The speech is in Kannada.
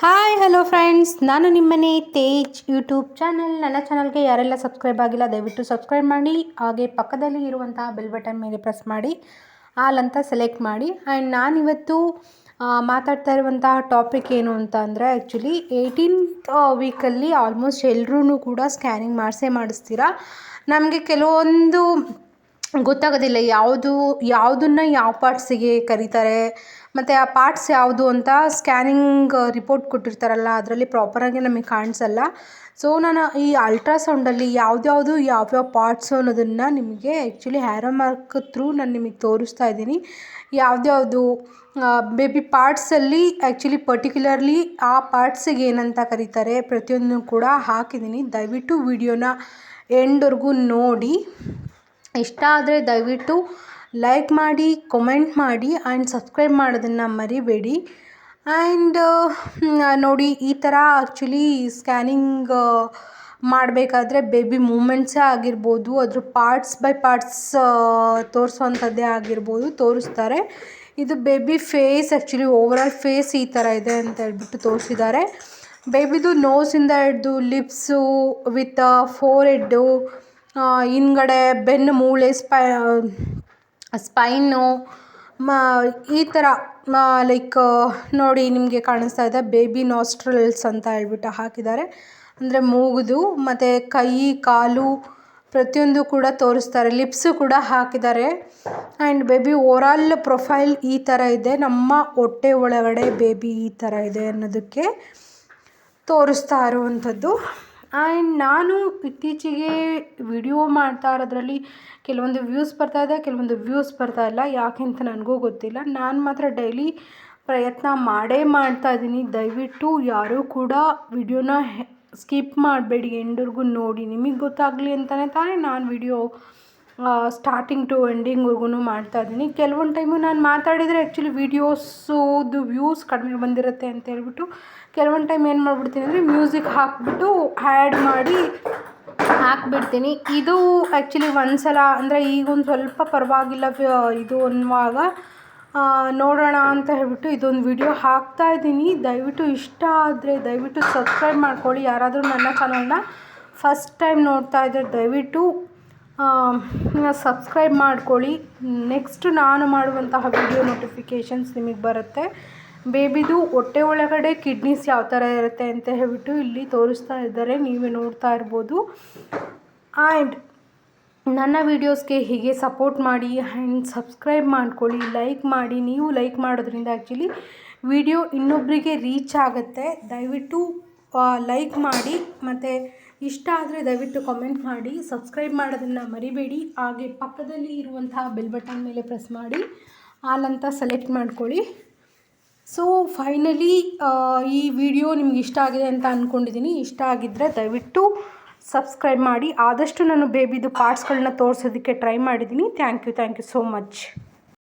ಹಾಯ್ ಹಲೋ ಫ್ರೆಂಡ್ಸ್, ನಾನು ನಿಮ್ಮನೆ ತೇಜ್ ಯೂಟ್ಯೂಬ್ ಚಾನಲ್. ನನ್ನ ಚಾನಲ್ಗೆ ಯಾರೆಲ್ಲ ಸಬ್ಸ್ಕ್ರೈಬ್ ಆಗಿಲ್ಲ ದಯವಿಟ್ಟು ಸಬ್ಸ್ಕ್ರೈಬ್ ಮಾಡಿ. ಹಾಗೆ ಪಕ್ಕದಲ್ಲಿ ಇರುವಂತಹ ಬೆಲ್ ಬಟನ್ ಮೇಲೆ ಪ್ರೆಸ್ ಮಾಡಿ ಆಲ್ ಅಂತ ಸೆಲೆಕ್ಟ್ ಮಾಡಿ. ಆ್ಯಂಡ್ ನಾನಿವತ್ತು ಮಾತಾಡ್ತಾ ಇರುವಂತಹ ಟಾಪಿಕ್ ಏನು ಅಂತ ಅಂದರೆ, ಆ್ಯಕ್ಚುಲಿ 18th ವೀಕಲ್ಲಿ ಆಲ್ಮೋಸ್ಟ್ ಎಲ್ಲರೂ ಕೂಡ ಸ್ಕ್ಯಾನಿಂಗ್ ಮಾಡಿಸ್ತೀರಾ. ನಮಗೆ ಕೆಲವೊಂದು ಗೊತ್ತಾಗೋದಿಲ್ಲ ಯಾವುದನ್ನು ಯಾವ ಪಾರ್ಟ್ಸಿಗೆ ಕರೀತಾರೆ, ಮತ್ತು ಆ ಪಾರ್ಟ್ಸ್ ಯಾವುದು ಅಂತ ಸ್ಕ್ಯಾನಿಂಗ್ ರಿಪೋರ್ಟ್ ಕೊಟ್ಟಿರ್ತಾರಲ್ಲ ಅದರಲ್ಲಿ ಪ್ರಾಪರಾಗಿ ನಮಗೆ ಕಾಣಿಸಲ್ಲ. ಸೊ ನಾನು ಈ ಅಲ್ಟ್ರಾಸೌಂಡಲ್ಲಿ ಯಾವ್ಯಾವ ಪಾರ್ಟ್ಸು ಅನ್ನೋದನ್ನು ನಿಮಗೆ ಆ್ಯಕ್ಚುಲಿ ಹ್ಯಾರೋ ಮಾರ್ಕ್ ಥ್ರೂ ನಾನು ನಿಮಗೆ ತೋರಿಸ್ತಾ ಇದ್ದೀನಿ. ಯಾವ್ದ್ಯಾವುದು ಬೇಬಿ ಪಾರ್ಟ್ಸಲ್ಲಿ ಆ್ಯಕ್ಚುಲಿ ಪರ್ಟಿಕ್ಯುಲರ್ಲಿ ಆ ಪಾರ್ಟ್ಸಿಗೆ ಏನಂತ ಕರೀತಾರೆ ಪ್ರತಿಯೊಂದನ್ನು ಕೂಡ ಹಾಕಿದ್ದೀನಿ. ದಯವಿಟ್ಟು ವಿಡಿಯೋನ ಎಂಡ್ವರೆಗೂ ನೋಡಿ. ಇಷ್ಟ ಆದರೆ ದಯವಿಟ್ಟು ಲೈಕ್ ಮಾಡಿ, ಕಮೆಂಟ್ ಮಾಡಿ ಆ್ಯಂಡ್ ಸಬ್ಸ್ಕ್ರೈಬ್ ಮಾಡೋದನ್ನು ಮರಿಬೇಡಿ. ಆ್ಯಂಡ್ ನೋಡಿ, ಈ ಥರ ಆ್ಯಕ್ಚುಲಿ ಸ್ಕ್ಯಾನಿಂಗ್ ಮಾಡಬೇಕಾದ್ರೆ ಬೇಬಿ ಮೂಮೆಂಟ್ಸೇ ಆಗಿರ್ಬೋದು, ಅದ್ರ ಪಾರ್ಟ್ಸ್ ಬೈ ಪಾರ್ಟ್ಸ್ ತೋರಿಸೋವಂಥದ್ದೇ ಆಗಿರ್ಬೋದು ತೋರಿಸ್ತಾರೆ. ಇದು baby face, actually overall face ಈ ಥರ ಇದೆ ಅಂತ ಹೇಳ್ಬಿಟ್ಟು ತೋರಿಸಿದ್ದಾರೆ. ಬೇಬಿದು ನೋಸಿಂದ ಹಿಡ್ದು ಲಿಪ್ಸು ವಿತ್ ಫೋರ್ ಹೆಡ್ಡು, ಹಿಂದ್ಗಡೆ ಬೆನ್ನು ಮೂಳೆ, ಸ್ಪೈನು, ಈ ಥರ ಲೈಕ್ ನೋಡಿ ನಿಮಗೆ ಕಾಣಿಸ್ತಾ ಇದೆ. ಬೇಬಿ ನಾಸ್ಟ್ರಲ್ಸ್ ಅಂತ ಹೇಳ್ಬಿಟ್ಟು ಹಾಕಿದ್ದಾರೆ, ಅಂದರೆ ಮೂಗುದು, ಮತ್ತು ಕೈ ಕಾಲು ಪ್ರತಿಯೊಂದು ಕೂಡ ತೋರಿಸ್ತಾರೆ. ಲಿಪ್ಸು ಕೂಡ ಹಾಕಿದ್ದಾರೆ. ಆ್ಯಂಡ್ ಬೇಬಿ ಓವರಾಲ್ ಪ್ರೊಫೈಲ್ ಈ ಥರ ಇದೆ. ನಮ್ಮ ಹೊಟ್ಟೆ ಒಳಗಡೆ ಬೇಬಿ ಈ ಥರ ಇದೆ ಅನ್ನೋದಕ್ಕೆ ತೋರಿಸ್ತಾ ಇರುವಂಥದ್ದು. ಆ್ಯಂಡ್ ನಾನು ಇತ್ತೀಚೆಗೆ ವಿಡಿಯೋ ಮಾಡ್ತಾ ಇರೋದ್ರಲ್ಲಿ ಕೆಲವೊಂದು ವ್ಯೂಸ್ ಬರ್ತಾಯಿದೆ, ಕೆಲವೊಂದು ವ್ಯೂಸ್ ಬರ್ತಾಯಿಲ್ಲ. ಯಾಕೆ ಅಂತ ನನಗೂ ಗೊತ್ತಿಲ್ಲ. ನಾನು ಮಾತ್ರ ಡೈಲಿ ಪ್ರಯತ್ನ ಮಾಡ್ತಾಯಿದ್ದೀನಿ. ದಯವಿಟ್ಟು ಯಾರೂ ಕೂಡ ವಿಡಿಯೋನ ಸ್ಕಿಪ್ ಮಾಡಬೇಡಿ, ಎಂಡ್ವರೆಗೂ ನೋಡಿ. ನಿಮಗೆ ಗೊತ್ತಾಗಲಿ ಅಂತಲೇ ತಾನೇ ನಾನು ವಿಡಿಯೋ ಸ್ಟಾರ್ಟಿಂಗ್ ಟು ಎಂಡಿಂಗ್ವರೆಗೂ ಮಾಡ್ತಾಯಿದ್ದೀನಿ. ಕೆಲವೊಂದು ಟೈಮು ನಾನು ಮಾತಾಡಿದರೆ ಆ್ಯಕ್ಚುಲಿ ವೀಡಿಯೋಸುದು ವ್ಯೂಸ್ ಕಡಿಮೆ ಬಂದಿರುತ್ತೆ ಅಂತ ಹೇಳ್ಬಿಟ್ಟು ಕೆಲವೊಂದು ಟೈಮ್ ಏನು ಮಾಡಿಬಿಡ್ತೀನಿ ಅಂದರೆ ಮ್ಯೂಸಿಕ್ ಹಾಕಿಬಿಟ್ಟು ಆ್ಯಡ್ ಮಾಡಿ ಹಾಕಿಬಿಡ್ತೀನಿ. ಇದು ಆ್ಯಕ್ಚುಲಿ ಒಂದು ಸಲ ಅಂದರೆ ಈಗ ಒಂದು ಸ್ವಲ್ಪ ಪರವಾಗಿಲ್ಲ ಇದು ಅನ್ನುವಾಗ ನೋಡೋಣ ಅಂತ ಹೇಳ್ಬಿಟ್ಟು ಇದೊಂದು ವಿಡಿಯೋ ಹಾಕ್ತಾಯಿದ್ದೀನಿ. ದಯವಿಟ್ಟು ಇಷ್ಟ ಆದರೆ ದಯವಿಟ್ಟು ಸಬ್ಸ್ಕ್ರೈಬ್ ಮಾಡ್ಕೊಳ್ಳಿ. ಯಾರಾದರೂ ನನ್ನ ಚಾನಲ್ನ ಫಸ್ಟ್ ಟೈಮ್ ನೋಡ್ತಾ ಇದ್ದರೆ ದಯವಿಟ್ಟು ಸಬ್ಸ್ಕ್ರೈಬ್ ಮಾಡ್ಕೊಳ್ಳಿ. ನೆಕ್ಸ್ಟ್ ನಾನು ಮಾಡುವಂತಹ ವಿಡಿಯೋ ನೋಟಿಫಿಕೇಷನ್ಸ್ ನಿಮಗೆ ಬರುತ್ತೆ. ಬೇಬಿದು ಹೊಟ್ಟೆ ಒಳಗಡೆ ಕಿಡ್ನೀಸ್ ಯಾವ ಥರ ಇರುತ್ತೆ ಅಂತ ಹೇಳ್ಬಿಟ್ಟು ಇಲ್ಲಿ ತೋರಿಸ್ತಾ ಇದ್ದಾರೆ, ನೀವೇ ನೋಡ್ತಾ ಇರ್ಬೋದು. ಆ್ಯಂಡ್ ನನ್ನ ವೀಡಿಯೋಸ್ಗೆ ಹೀಗೆ ಸಪೋರ್ಟ್ ಮಾಡಿ ಆ್ಯಂಡ್ ಸಬ್ಸ್ಕ್ರೈಬ್ ಮಾಡ್ಕೊಳ್ಳಿ, ಲೈಕ್ ಮಾಡಿ. ನೀವು ಲೈಕ್ ಮಾಡೋದ್ರಿಂದ ಆ್ಯಕ್ಚುಲಿ ವಿಡಿಯೋ ಇನ್ನೊಬ್ಬರಿಗೆ ರೀಚ್ ಆಗುತ್ತೆ. ದಯವಿಟ್ಟು ಲೈಕ್ ಮಾಡಿ, ಮತ್ತು ಇಷ್ಟ ಆದರೆ ದಯವಿಟ್ಟು ಕಮೆಂಟ್ ಮಾಡಿ. ಸಬ್ಸ್ಕ್ರೈಬ್ ಮಾಡೋದನ್ನು ಮರಿಬೇಡಿ. ಹಾಗೆ ಪಕ್ಕದಲ್ಲಿ ಇರುವಂತಹ ಬೆಲ್ ಬಟನ್ ಮೇಲೆ ಪ್ರೆಸ್ ಮಾಡಿ ಆಲ್ ಅಂತ ಸೆಲೆಕ್ಟ್ ಮಾಡ್ಕೊಳ್ಳಿ. ಸೊ ಫೈನಲಿ ಈ ವಿಡಿಯೋ ನಿಮ್ಗೆ ಇಷ್ಟ ಆಗಿದೆ ಅಂತ ಅಂದ್ಕೊಂಡಿದ್ದೀನಿ. ಇಷ್ಟ ಆಗಿದ್ದರೆ ದಯವಿಟ್ಟು ಸಬ್ಸ್ಕ್ರೈಬ್ ಮಾಡಿ. ಆದಷ್ಟು ನಾನು ಬೇಬಿದು ಪಾರ್ಟ್ಸ್ಗಳನ್ನ ತೋರಿಸೋದಕ್ಕೆ ಟ್ರೈ ಮಾಡಿದ್ದೀನಿ. Thank you so much.